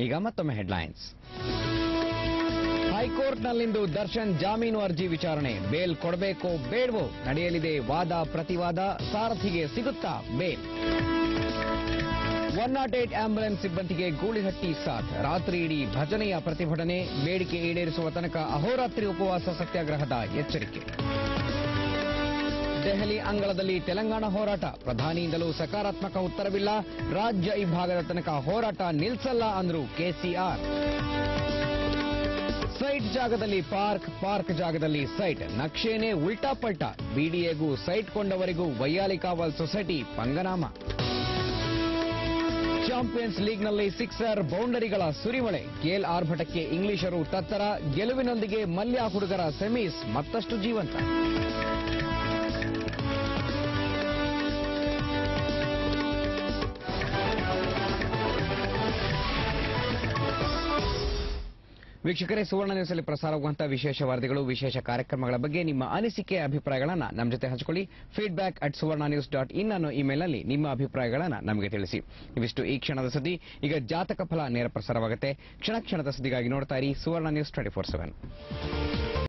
ಈಗ ಮತ್ತೊಮ್ಮೆ ಹೆಡ್ಲೈನ್ಸ್. ಹೈಕೋರ್ಟ್ನಲ್ಲಿಂದು ದರ್ಶನ್ ಜಾಮೀನು ಅರ್ಜಿ ವಿಚಾರಣೆ. ಬೇಲ್ ಕೊಡಬೇಕೋ ಬೇಡವೋ, ನಡೆಯಲಿದೆ ವಾದ ಪ್ರತಿವಾದ. ಸಾರಥಿಗೆ ಸಿಗುತ್ತಾ ಬೇಲ್? 108 ಆಂಬ್ಯುಲೆನ್ಸ್ ಸಿಬ್ಬಂದಿಗೆ ಗೂಳಿಹಟ್ಟಿ ಸಾಥ್. ರಾತ್ರಿ ಇಡೀ ಭಜನೆಯ ಪ್ರತಿಭಟನೆ. ಬೇಡಿಕೆ ಈಡೇರಿಸುವ ತನಕ ಅಹೋರಾತ್ರಿ ಉಪವಾಸ ಸತ್ಯಾಗ್ರಹದ ಎಚ್ಚರಿಕೆ. ದೆಹಲಿ ಅಂಗಳದಲ್ಲಿ ತೆಲಂಗಾಣ ಹೋರಾಟ. ಪ್ರಧಾನಿಯಿಂದಲೂ ಸಕಾರಾತ್ಮಕ ಉತ್ತರವಿಲ್ಲ. ರಾಜ್ಯ ಈ ಭಾಗದ ತನಕ ಹೋರಾಟ ನಿಲ್ಲಿಸಲ್ಲ ಅಂದ್ರು ಕೆಸಿಆರ್. ಸೈಟ್ ಜಾಗದಲ್ಲಿ ಪಾರ್ಕ್, ಪಾರ್ಕ್ ಜಾಗದಲ್ಲಿ ಸೈಟ್. ನಕ್ಷೆನೇ ಉಲ್ಟಾ ಪಲ್ಟಾ. ಬಿಡಿಎಗೂ ಸೈಟ್ ಕೊಂಡವರಿಗೂ ವೈಯಾಲಿಕಾವಲ್ ಸೊಸೈಟಿ ಪಂಗನಾಮ. ಚಾಂಪಿಯನ್ಸ್ ಲೀಗ್ನಲ್ಲಿ ಸಿಕ್ಸರ್ ಬೌಂಡರಿಗಳ ಸುರಿಮಳೆ. ಕೆಎಲ್ ಆರ್ಭಟಕ್ಕೆ ಇಂಗ್ಲಿಷರು ತತ್ತರ. ಗೆಲುವಿನೊಂದಿಗೆ ಮಲ್ಯ ಹುಡುಗರ ಸೆಮೀಸ್ ಮತ್ತಷ್ಟು ಜೀವಂತ. ವೀಕ್ಷಕರೇ, ಸುವರ್ಣ ನ್ಯೂಸ್ನಲ್ಲಿ ಪ್ರಸಾರವಾಗುವಂತಹ ವಿಶೇಷ ವರದಿಗಳು, ವಿಶೇಷ ಕಾರ್ಯಕ್ರಮಗಳ ಬಗ್ಗೆ ನಿಮ್ಮ ಅನಿಸಿಕೆ ಅಭಿಪ್ರಾಯಗಳನ್ನು ನಮ್ಮ ಜೊತೆ ಹಂಚಿಕೊಳ್ಳಿ. feedback@suvarnanews.in ಅನ್ನೋ ಇಮೇಲ್ನಲ್ಲಿ ನಿಮ್ಮ ಅಭಿಪ್ರಾಯಗಳನ್ನು ನಮಗೆ ತಿಳಿಸಿ. ಇವಿಷ್ಟು ಈ ಕ್ಷಣದ ಸುದ್ದಿ. ಈಗ ಜಾತಕ ಫಲ ನೇರ ಪ್ರಸಾರವಾಗುತ್ತೆ. ಕ್ಷಣ ಕ್ಷಣದ ಸುದ್ದಿಗಾಗಿ ನೋಡ್ತಾ ಇರಿ ಸುವರ್ಣ ನ್ಯೂಸ್ 24/7.